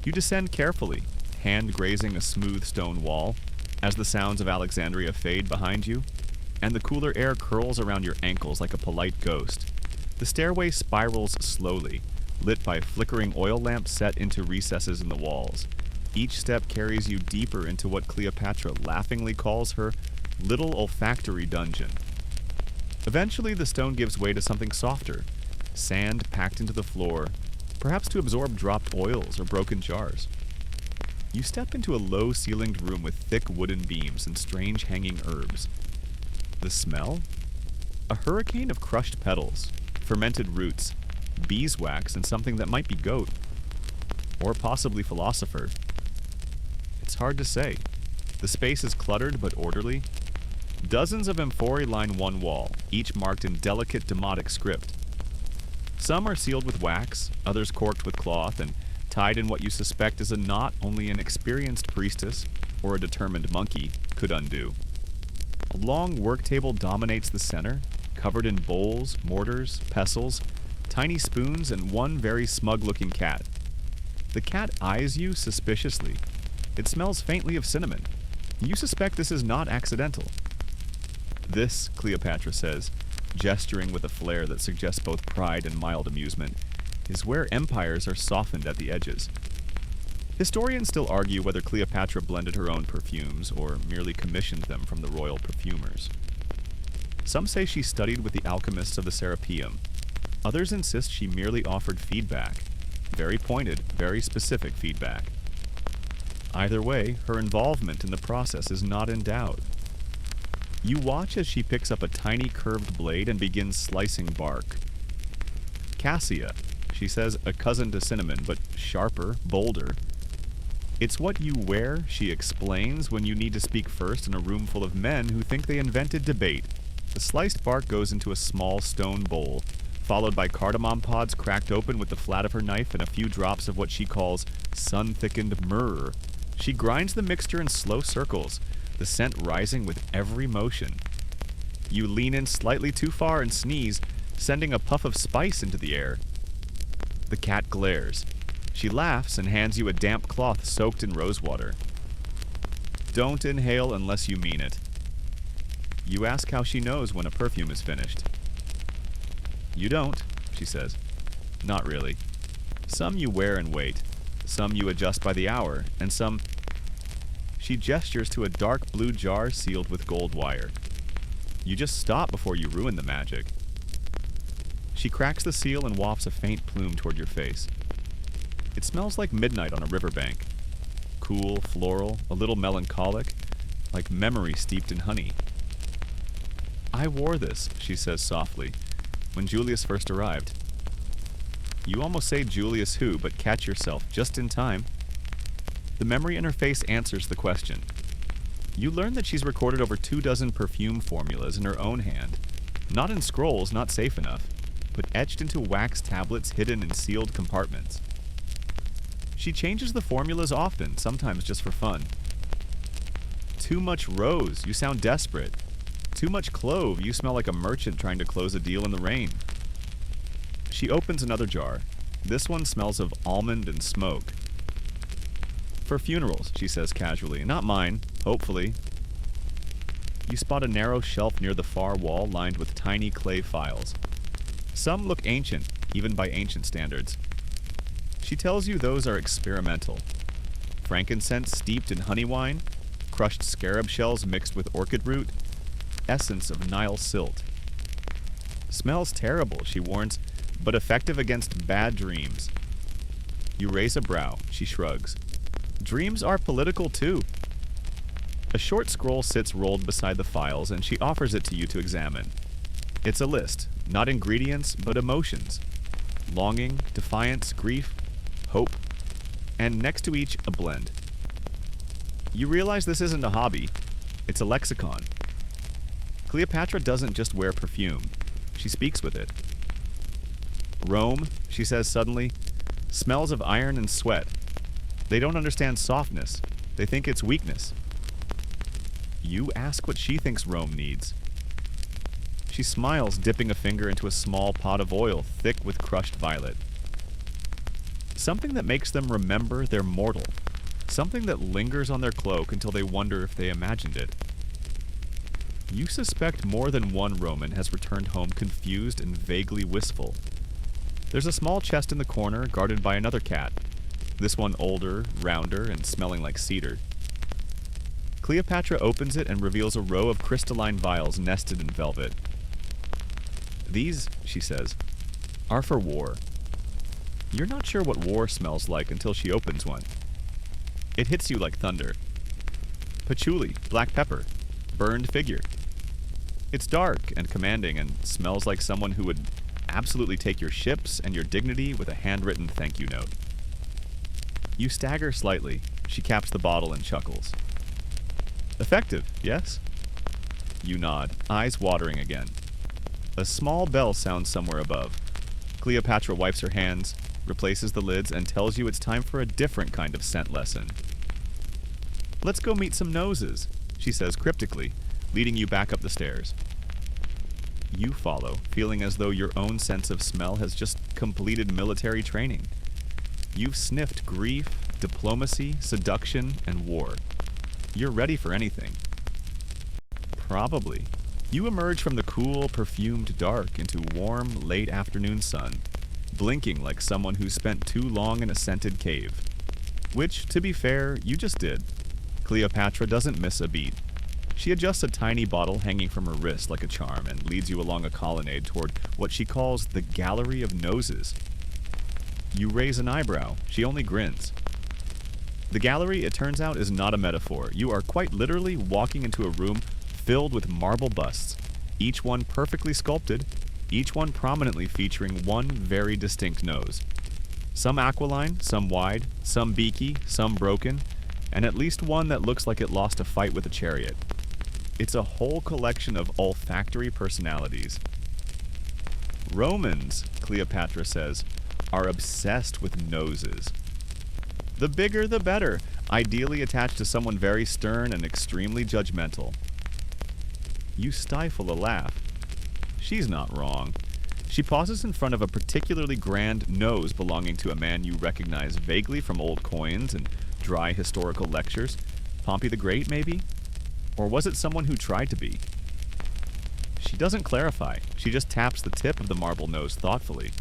You descend carefully, hand grazing a smooth stone wall, as the sounds of Alexandria fade behind you, and the cooler air curls around your ankles like a polite ghost. The stairway spirals slowly, lit by flickering oil lamps set into recesses in the walls. Each step carries you deeper into what Cleopatra laughingly calls her little olfactory dungeon. Eventually, the stone gives way to something softer, sand packed into the floor, perhaps to absorb dropped oils or broken jars. You step into a low-ceilinged room with thick wooden beams and strange hanging herbs. The smell? A hurricane of crushed petals, fermented roots, beeswax, and something that might be goat. Or possibly philosopher. It's hard to say. The space is cluttered but orderly. Dozens of amphorae line one wall, each marked in delicate demotic script. Some are sealed with wax, others corked with cloth, and tied in what you suspect is a knot only an experienced priestess or a determined monkey could undo. A long work table dominates the center, covered in bowls, mortars, pestles, tiny spoons, and one very smug-looking cat. The cat eyes you suspiciously. It smells faintly of cinnamon. You suspect this is not accidental. This, Cleopatra says, gesturing with a flair that suggests both pride and mild amusement, is where empires are softened at the edges. Historians still argue whether Cleopatra blended her own perfumes or merely commissioned them from the royal perfumers. Some say she studied with the alchemists of the Serapeum. Others insist she merely offered feedback. Very pointed, very specific feedback. Either way, her involvement in the process is not in doubt. You watch as she picks up a tiny curved blade and begins slicing bark. Cassia, she says, a cousin to cinnamon, but sharper, bolder. It's what you wear, she explains, when you need to speak first in a room full of men who think they invented debate. The sliced bark goes into a small stone bowl, followed by cardamom pods cracked open with the flat of her knife and a few drops of what she calls sun-thickened myrrh. She grinds the mixture in slow circles, the scent rising with every motion. You lean in slightly too far and sneeze, sending a puff of spice into the air. The cat glares. She laughs and hands you a damp cloth soaked in rosewater. Don't inhale unless you mean it. You ask how she knows when a perfume is finished. You don't, she says. Not really. Some you wear and wait. Some you adjust by the hour, and some... She gestures to a dark blue jar sealed with gold wire. You just stop before you ruin the magic. She cracks the seal and wafts a faint plume toward your face. It smells like midnight on a riverbank. Cool, floral, a little melancholic, like memory steeped in honey. I wore this, she says softly, when Julius first arrived. You almost say Julius who, but catch yourself just in time. The memory in her face answers the question. You learn that she's recorded over 24 perfume formulas in her own hand. Not in scrolls, not safe enough, but etched into wax tablets hidden in sealed compartments. She changes the formulas often, sometimes just for fun. Too much rose, you sound desperate. Too much clove, you smell like a merchant trying to close a deal in the rain. She opens another jar. This one smells of almond and smoke. For funerals, she says casually. Not mine, hopefully. You spot a narrow shelf near the far wall lined with tiny clay files. Some look ancient, even by ancient standards. She tells you those are experimental. Frankincense steeped in honey wine, crushed scarab shells mixed with orchid root, essence of Nile silt. Smells terrible, she warns, but effective against bad dreams. You raise a brow, she shrugs. Dreams are political too. A short scroll sits rolled beside the files, and she offers it to you to examine. It's a list, not ingredients, but emotions. Longing, defiance, grief, hope, and next to each, a blend. You realize this isn't a hobby, it's a lexicon. Cleopatra doesn't just wear perfume, she speaks with it. Rome, she says suddenly, smells of iron and sweat. They don't understand softness, they think it's weakness. You ask what she thinks Rome needs. She smiles, dipping a finger into a small pot of oil thick with crushed violet. Something that makes them remember they're mortal. Something that lingers on their cloak until they wonder if they imagined it. You suspect more than one Roman has returned home confused and vaguely wistful. There's a small chest in the corner guarded by another cat, this one older, rounder, and smelling like cedar. Cleopatra opens it and reveals a row of crystalline vials nested in velvet. These, she says, are for war. You're not sure what war smells like until she opens one. It hits you like thunder. Patchouli, black pepper, burned figure. It's dark and commanding and smells like someone who would absolutely take your ships and your dignity with a handwritten thank you note. You stagger slightly. She caps the bottle and chuckles. Effective, yes? You nod, eyes watering again. A small bell sounds somewhere above. Cleopatra wipes her hands, replaces the lids, and tells you it's time for a different kind of scent lesson. Let's go meet some noses, she says cryptically, leading you back up the stairs. You follow, feeling as though your own sense of smell has just completed military training. You've sniffed grief, diplomacy, seduction, and war. You're ready for anything. Probably. You emerge from the cool, perfumed dark into warm, late afternoon sun, blinking like someone who spent too long in a scented cave. Which, to be fair, you just did. Cleopatra doesn't miss a beat. She adjusts a tiny bottle hanging from her wrist like a charm and leads you along a colonnade toward what she calls the Gallery of Noses. You raise an eyebrow. She only grins. The gallery, it turns out, is not a metaphor. You are quite literally walking into a room filled with marble busts, each one perfectly sculpted, each one prominently featuring one very distinct nose. Some aquiline, some wide, some beaky, some broken, and at least one that looks like it lost a fight with a chariot. It's a whole collection of olfactory personalities. Romans, Cleopatra says, are obsessed with noses. The bigger the better, ideally attached to someone very stern and extremely judgmental. You stifle a laugh. She's not wrong. She pauses in front of a particularly grand nose belonging to a man you recognize vaguely from old coins and dry historical lectures. Pompey the Great, maybe? Or was it someone who tried to be? She doesn't clarify. She just taps the tip of the marble nose thoughtfully.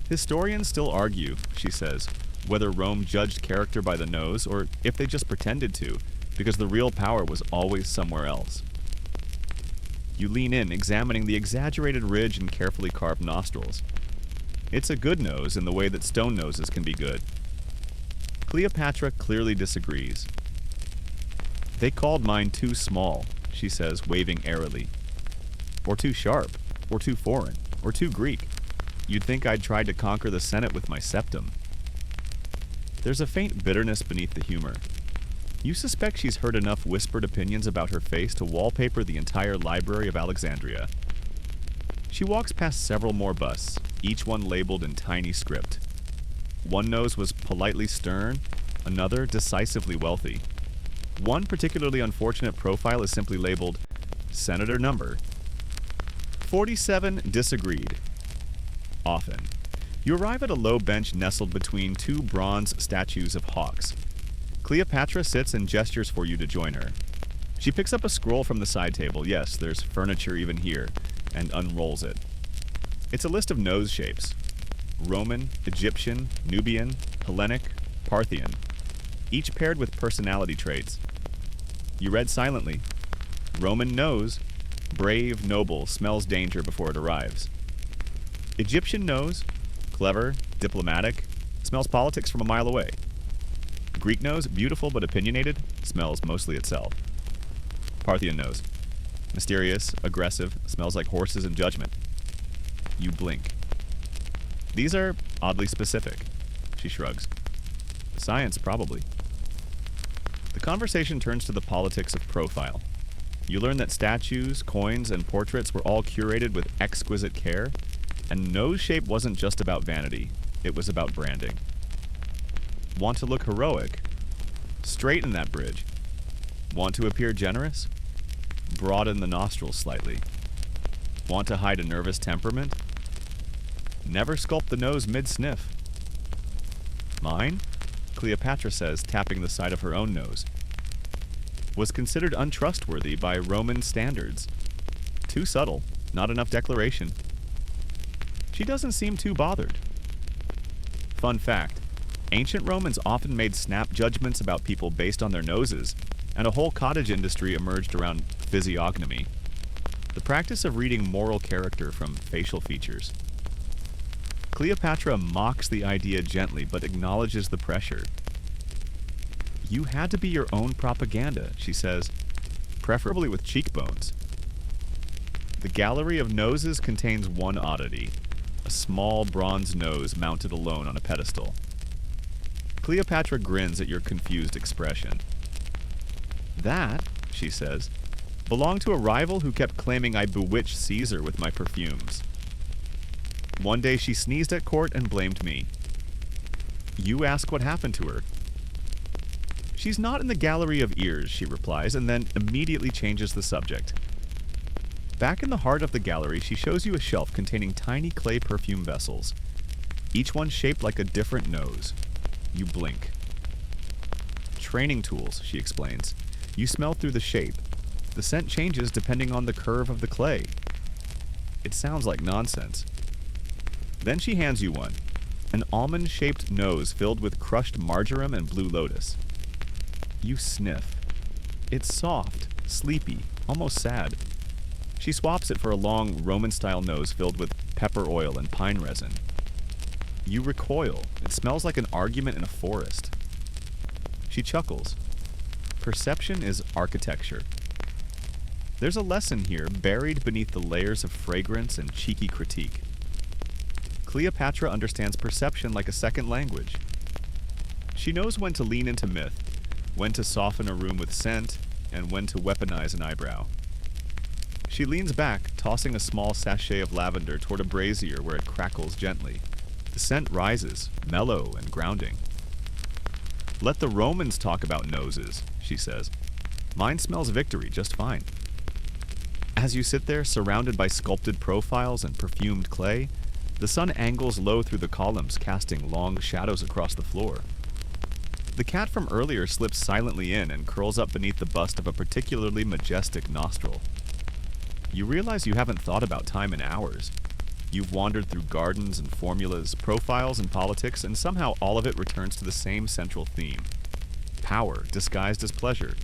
Historians still argue, she says, whether Rome judged character by the nose or if they just pretended to, because the real power was always somewhere else. You lean in, examining the exaggerated ridge and carefully carved nostrils. It's a good nose in the way that stone noses can be good. Cleopatra clearly disagrees. They called mine too small, she says, waving airily. Or too sharp, or too foreign, or too Greek. You'd think I'd tried to conquer the Senate with my septum. There's a faint bitterness beneath the humor. You suspect she's heard enough whispered opinions about her face to wallpaper the entire library of Alexandria. She walks past several more busts, each one labeled in tiny script. One nose was politely stern, another decisively wealthy. One particularly unfortunate profile is simply labeled Senator Number 47 disagreed. Often. You arrive at a low bench nestled between two bronze statues of hawks. Cleopatra sits and gestures for you to join her. She picks up a scroll from the side table, yes, there's furniture even here, and unrolls it. It's a list of nose shapes. Roman, Egyptian, Nubian, Hellenic, Parthian, each paired with personality traits. You read silently. Roman nose, brave, noble, smells danger before it arrives. Egyptian nose, clever, diplomatic, smells politics from a mile away. Greek nose, beautiful but opinionated, smells mostly itself. Parthian nose, mysterious, aggressive, smells like horses and judgment. You blink. These are oddly specific, she shrugs. Science, probably. The conversation turns to the politics of profile. You learn that statues, coins, and portraits were all curated with exquisite care, and nose shape wasn't just about vanity, it was about branding. Want to look heroic? Straighten that bridge. Want to appear generous? Broaden the nostrils slightly. Want to hide a nervous temperament? Never sculpt the nose mid-sniff. Mine, Cleopatra says, tapping the side of her own nose, was considered untrustworthy by Roman standards. Too subtle, not enough declaration. She doesn't seem too bothered. Fun fact, ancient Romans often made snap judgments about people based on their noses, and a whole cottage industry emerged around physiognomy, the practice of reading moral character from facial features. Cleopatra mocks the idea gently, but acknowledges the pressure. You had to be your own propaganda, she says, preferably with cheekbones. The gallery of noses contains one oddity, a small bronze nose mounted alone on a pedestal. Cleopatra grins at your confused expression. That, she says, belonged to a rival who kept claiming I bewitched Caesar with my perfumes. One day she sneezed at court and blamed me. You ask what happened to her. She's not in the gallery of ears, she replies, and then immediately changes the subject. Back in the heart of the gallery, she shows you a shelf containing tiny clay perfume vessels, each one shaped like a different nose. You blink. Training tools, she explains. You smell through the shape. The scent changes depending on the curve of the clay. It sounds like nonsense. Then she hands you one, an almond-shaped nose filled with crushed marjoram and blue lotus. You sniff. It's soft, sleepy, almost sad. She swaps it for a long Roman-style nose filled with pepper oil and pine resin. You recoil. It smells like an argument in a forest. She chuckles. Perception is architecture. There's a lesson here buried beneath the layers of fragrance and cheeky critique. Cleopatra understands perception like a second language. She knows when to lean into myth, when to soften a room with scent, and when to weaponize an eyebrow. She leans back, tossing a small sachet of lavender toward a brazier where it crackles gently. The scent rises, mellow and grounding. Let the Romans talk about noses, she says. Mine smells victory just fine. As you sit there, surrounded by sculpted profiles and perfumed clay, the sun angles low through the columns, casting long shadows across the floor. The cat from earlier slips silently in and curls up beneath the bust of a particularly majestic nostril. You realize you haven't thought about time in hours. You've wandered through gardens and formulas, profiles and politics, and somehow all of it returns to the same central theme. Power disguised as pleasure.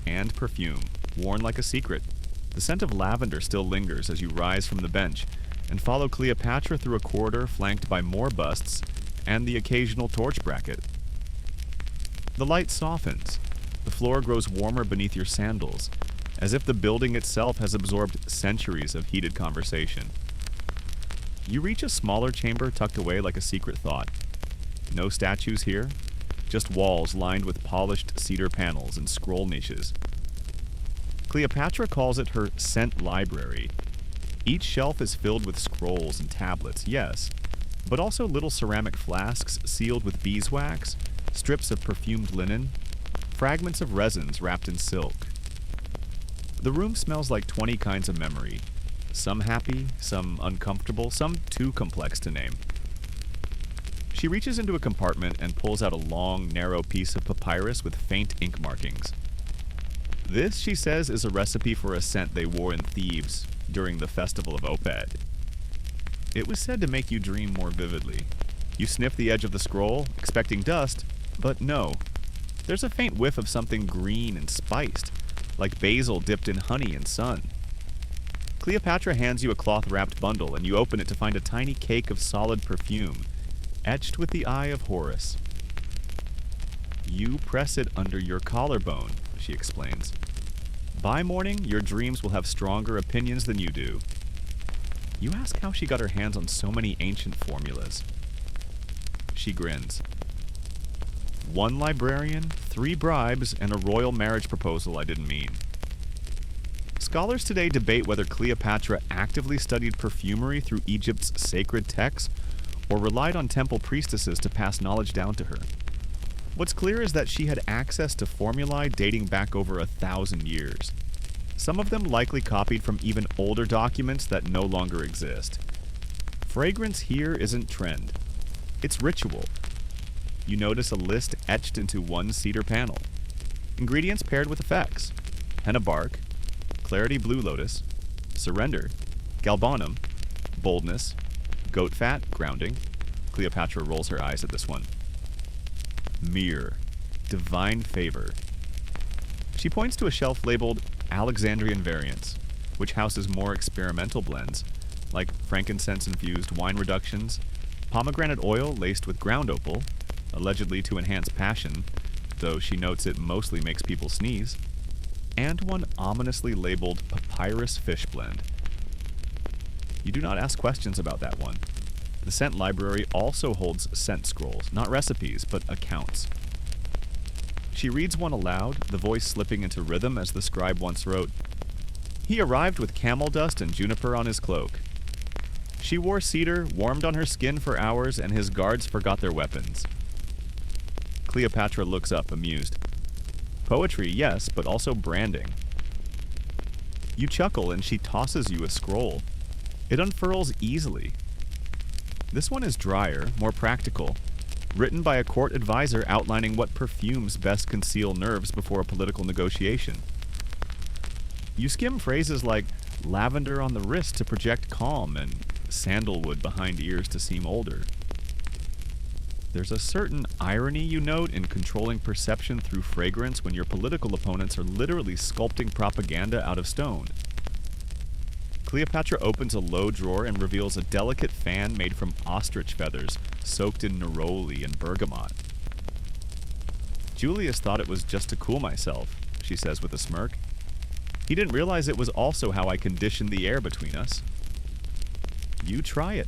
And perfume, worn like a secret. The scent of lavender still lingers as you rise from the bench and follow Cleopatra through a corridor flanked by more busts and the occasional torch bracket. The light softens. The floor grows warmer beneath your sandals, as if the building itself has absorbed centuries of heated conversation. You reach a smaller chamber tucked away like a secret thought. No statues here, just walls lined with polished cedar panels and scroll niches. Cleopatra calls it her scent library. Each shelf is filled with scrolls and tablets, yes, but also little ceramic flasks sealed with beeswax, strips of perfumed linen, fragments of resins wrapped in silk. The room smells like 20 kinds of memory. Some happy, some uncomfortable, some too complex to name. She reaches into a compartment and pulls out a long, narrow piece of papyrus with faint ink markings. This, she says, is a recipe for a scent they wore in Thebes during the festival of Oped. It was said to make you dream more vividly. You sniff the edge of the scroll, expecting dust, but no. There's a faint whiff of something green and spiced, like basil dipped in honey and sun. Cleopatra hands you a cloth-wrapped bundle, and you open it to find a tiny cake of solid perfume, etched with the eye of Horus. You press it under your collarbone, she explains. By morning, your dreams will have stronger opinions than you do. You ask how she got her hands on so many ancient formulas. She grins. 1 librarian, 3 bribes, and a royal marriage proposal I didn't mean. Scholars today debate whether Cleopatra actively studied perfumery through Egypt's sacred texts or relied on temple priestesses to pass knowledge down to her. What's clear is that she had access to formulae dating back over 1,000 years. Some of them likely copied from even older documents that no longer exist. Fragrance here isn't trend. It's ritual. you notice a list etched into one cedar panel. Ingredients paired with effects: henna bark, clarity blue lotus, surrender, galbanum, boldness, goat fat, grounding. Cleopatra rolls her eyes at this one. Myrrh, divine favor. She points to a shelf labeled Alexandrian variants, which houses more experimental blends, like frankincense-infused wine reductions, pomegranate oil laced with ground opal, allegedly to enhance passion, though she notes it mostly makes people sneeze, and one ominously labeled papyrus fish blend. You do not ask questions about that one. The scent library also holds scent scrolls, not recipes, but accounts. She reads one aloud, the voice slipping into rhythm as the scribe once wrote, "He arrived with camel dust and juniper on his cloak. She wore cedar, warmed on her skin for hours, and his guards forgot their weapons." Cleopatra looks up, amused. Poetry, yes, but also branding. You chuckle and she tosses you a scroll. It unfurls easily. This one is drier, more practical, written by a court advisor outlining what perfumes best conceal nerves before a political negotiation. You skim phrases like lavender on the wrist to project calm and sandalwood behind ears to seem older. There's a certain irony you note in controlling perception through fragrance when your political opponents are literally sculpting propaganda out of stone. Cleopatra opens a low drawer and reveals a delicate fan made from ostrich feathers, soaked in neroli and bergamot. Julius thought it was just to cool myself, she says with a smirk. He didn't realize it was also how I conditioned the air between us. You try it.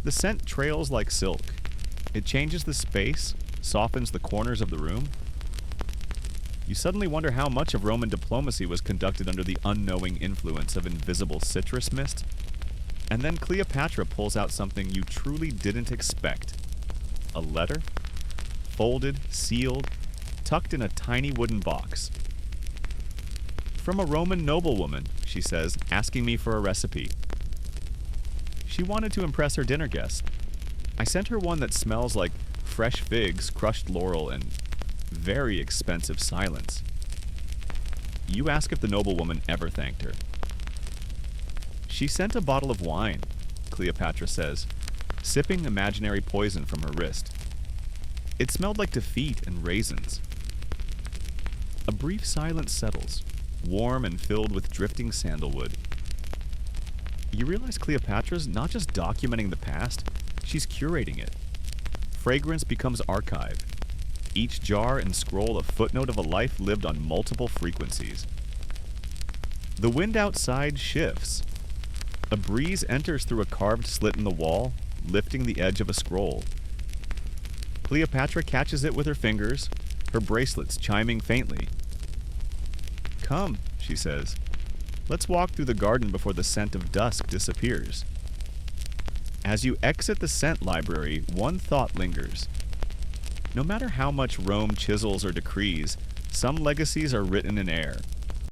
The scent trails like silk. It changes the space, softens the corners of the room. You suddenly wonder how much of Roman diplomacy was conducted under the unknowing influence of invisible citrus mist. And then Cleopatra pulls out something you truly didn't expect. A letter? Folded, sealed, tucked in a tiny wooden box. From a Roman noblewoman, she says, asking me for a recipe. She wanted to impress her dinner guests. I sent her one that smells like fresh figs, crushed laurel, and very expensive silence. You ask if the noblewoman ever thanked her. She sent a bottle of wine, Cleopatra says, sipping imaginary poison from her wrist. It smelled like defeat and raisins. A brief silence settles, warm and filled with drifting sandalwood. You realize Cleopatra's not just documenting the past, she's curating it. Fragrance becomes archive. Each jar and scroll a footnote of a life lived on multiple frequencies. The wind outside shifts. A breeze enters through a carved slit in the wall, lifting the edge of a scroll. Cleopatra catches it with her fingers, her bracelets chiming faintly. "Come," she says. "Let's walk through the garden before the scent of dusk disappears." As you exit the scent library, one thought lingers. No matter how much Rome chisels or decrees, some legacies are written in air.